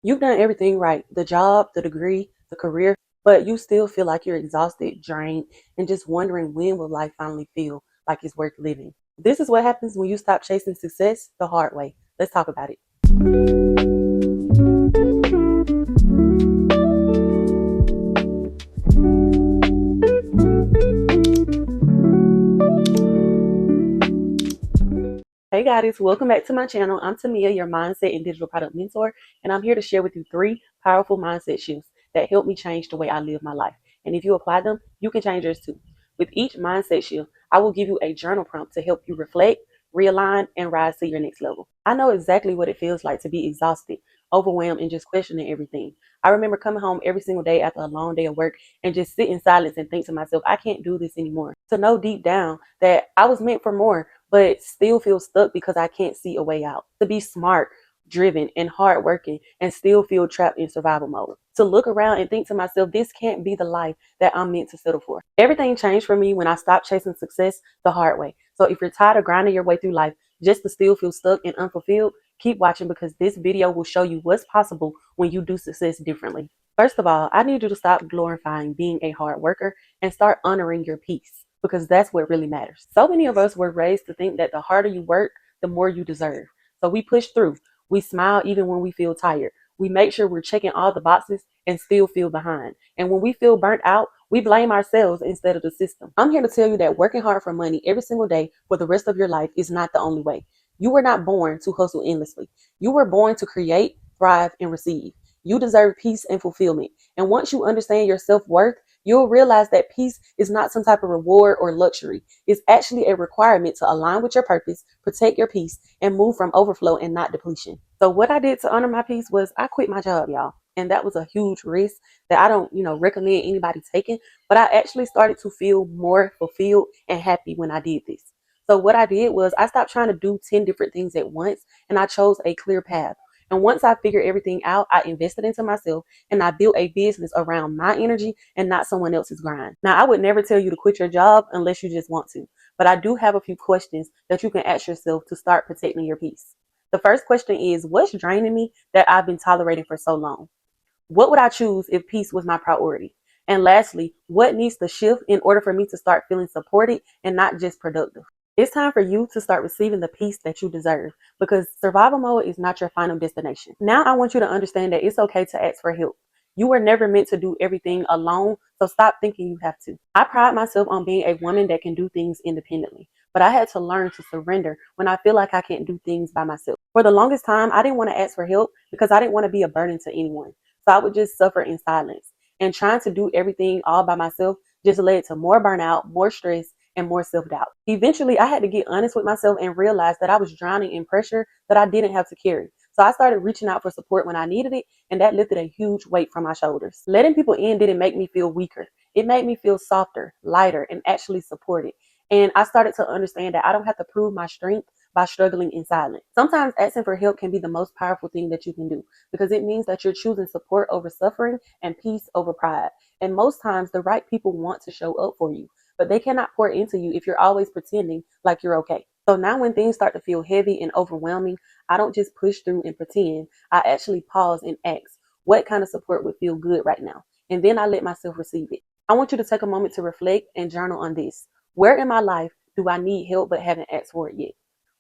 You've done everything right, the job, the degree, the career, but you still feel like you're exhausted, drained, and just wondering when will life finally feel like it's worth living. This is what happens when you stop chasing success the hard way. Let's talk about it. Hey guys, welcome back to my channel. I'm Tamia, your mindset and digital product mentor, and I'm here to share with you 3 powerful mindset shifts that help me change the way I live my life. And if you apply them, you can change yours too. With each mindset shift, I will give you a journal prompt to help you reflect, realign, and rise to your next level. I know exactly what it feels like to be exhausted, overwhelmed, and just questioning everything. I remember coming home every single day after a long day of work and just sit in silence and think to myself, I can't do this anymore. To know deep down that I was meant for more, but still feel stuck because I can't see a way out. To be smart, driven, and hardworking and still feel trapped in survival mode. To look around and think to myself, this can't be the life that I'm meant to settle for. Everything changed for me when I stopped chasing success the hard way. So if you're tired of grinding your way through life just to still feel stuck and unfulfilled, keep watching because this video will show you what's possible when you do success differently. First of all, I need you to stop glorifying being a hard worker and start honoring your peace because that's what really matters. So many of us were raised to think that the harder you work, the more you deserve. So we push through. We smile even when we feel tired. We make sure we're checking all the boxes and still feel behind. And when we feel burnt out, we blame ourselves instead of the system. I'm here to tell you that working hard for money every single day for the rest of your life is not the only way. You were not born to hustle endlessly. You were born to create, thrive, and receive. You deserve peace and fulfillment. And once you understand your self worth, you'll realize that peace is not some type of reward or luxury. It's actually a requirement to align with your purpose, protect your peace, and move from overflow and not depletion. So what I did to honor my peace was I quit my job, y'all. And that was a huge risk that I don't, recommend anybody taking. But I actually started to feel more fulfilled and happy when I did this. So what I did was I stopped trying to do 10 different things at once and I chose a clear path. And once I figured everything out, I invested into myself and I built a business around my energy and not someone else's grind. Now, I would never tell you to quit your job unless you just want to, but I do have a few questions that you can ask yourself to start protecting your peace. The first question is, what's draining me that I've been tolerating for so long? What would I choose if peace was my priority? And lastly, what needs to shift in order for me to start feeling supported and not just productive? It's time for you to start receiving the peace that you deserve because survival mode is not your final destination. Now I want you to understand that it's okay to ask for help. You were never meant to do everything alone, so stop thinking you have to. I pride myself on being a woman that can do things independently, but I had to learn to surrender when I feel like I can't do things by myself. For the longest time, I didn't want to ask for help because I didn't want to be a burden to anyone. So I would just suffer in silence. And trying to do everything all by myself just led to more burnout, more stress, and more self-doubt. Eventually, I had to get honest with myself and realize that I was drowning in pressure that I didn't have to carry. So I started reaching out for support when I needed it, and that lifted a huge weight from my shoulders. Letting people in didn't make me feel weaker. It made me feel softer, lighter, and actually supported. And I started to understand that I don't have to prove my strength by struggling in silence. Sometimes asking for help can be the most powerful thing that you can do because it means that you're choosing support over suffering and peace over pride. And most times the right people want to show up for you, but they cannot pour into you if you're always pretending like you're okay. So now when things start to feel heavy and overwhelming, I don't just push through and pretend. I actually pause and ask, what kind of support would feel good right now? And then I let myself receive it. I want you to take a moment to reflect and journal on this. Where in my life do I need help but haven't asked for it yet?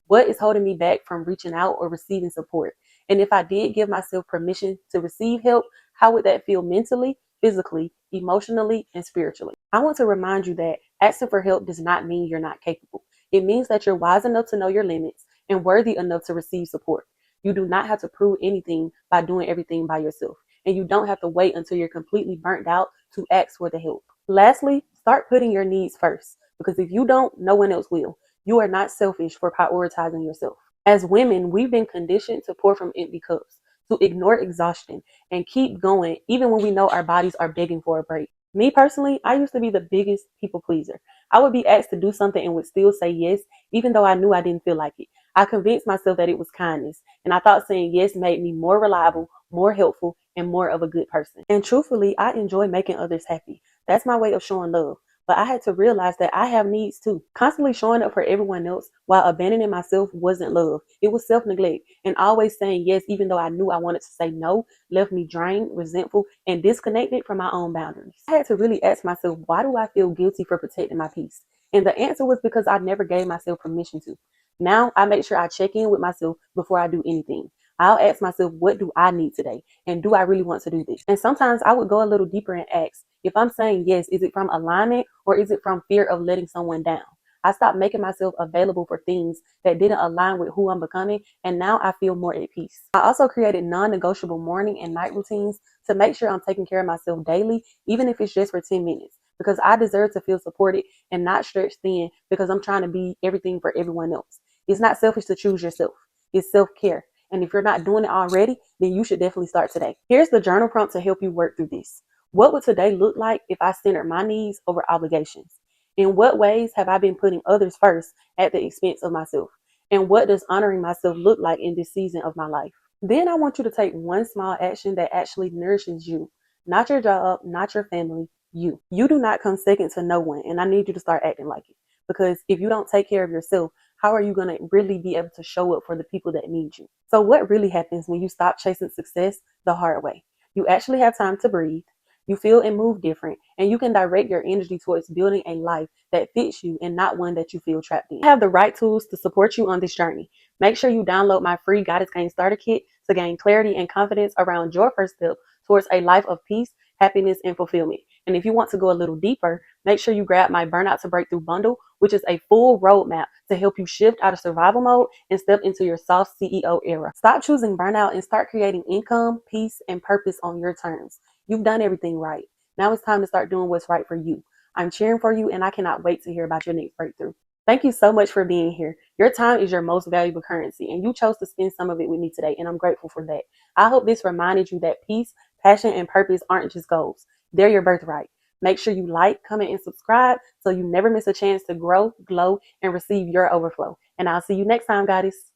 What is holding me back from reaching out or receiving support? And if I did give myself permission to receive help, how would that feel mentally, physically, emotionally, and spiritually? I want to remind you that asking for help does not mean you're not capable. It means that you're wise enough to know your limits and worthy enough to receive support. You do not have to prove anything by doing everything by yourself. And you don't have to wait until you're completely burnt out to ask for the help. Lastly, start putting your needs first because if you don't, no one else will. You are not selfish for prioritizing yourself. As women, we've been conditioned to pour from empty cups, to ignore exhaustion, and keep going even when we know our bodies are begging for a break. Me personally, I used to be the biggest people pleaser. I would be asked to do something and would still say yes, even though I knew I didn't feel like it. I convinced myself that it was kindness, and I thought saying yes made me more reliable, more helpful, and more of a good person. And truthfully, I enjoy making others happy. That's my way of showing love. but I had to realize that I have needs too. Constantly showing up for everyone else while abandoning myself wasn't love. It was self-neglect. And always saying yes, even though I knew I wanted to say no, left me drained, resentful, and disconnected from my own boundaries. I had to really ask myself, why do I feel guilty for protecting my peace? And the answer was because I never gave myself permission to. Now I make sure I check in with myself before I do anything. I'll ask myself, what do I need today? And do I really want to do this? And sometimes I would go a little deeper and ask, if I'm saying yes, is it from alignment or is it from fear of letting someone down? I stopped making myself available for things that didn't align with who I'm becoming, and now I feel more at peace. I also created non-negotiable morning and night routines to make sure I'm taking care of myself daily, even if it's just for 10 minutes, because I deserve to feel supported and not stretched thin because I'm trying to be everything for everyone else. It's not selfish to choose yourself. It's self-care. And if you're not doing it already, then you should definitely start today. Here's the journal prompt to help you work through this. What would today look like if I centered my needs over obligations? In what ways have I been putting others first at the expense of myself? And what does honoring myself look like in this season of my life? Then I want you to take one small action that actually nourishes you, not your job, not your family, you. You do not come second to no one, and I need you to start acting like it. Because if you don't take care of yourself, how are you going to really be able to show up for the people that need you? So what really happens when you stop chasing success the hard way? You actually have time to breathe. You feel and move different, and you can direct your energy towards building a life that fits you and not one that you feel trapped in. I have the right tools to support you on this journey. Make sure you download my free Goddess Gain Starter Kit to gain clarity and confidence around your first step towards a life of peace, happiness, and fulfillment. And if you want to go a little deeper, make sure you grab my Burnout to Breakthrough bundle, which is a full roadmap to help you shift out of survival mode and step into your soft CEO era. Stop choosing burnout and start creating income, peace, and purpose on your terms. You've done everything right. Now it's time to start doing what's right for you. I'm cheering for you, and I cannot wait to hear about your next breakthrough. Thank you so much for being here. Your time is your most valuable currency, and you chose to spend some of it with me today, and I'm grateful for that. I hope this reminded you that peace, passion, and purpose aren't just goals. They're your birthright. Make sure you like, comment, and subscribe so you never miss a chance to grow, glow, and receive your overflow. And I'll see you next time, Goddess.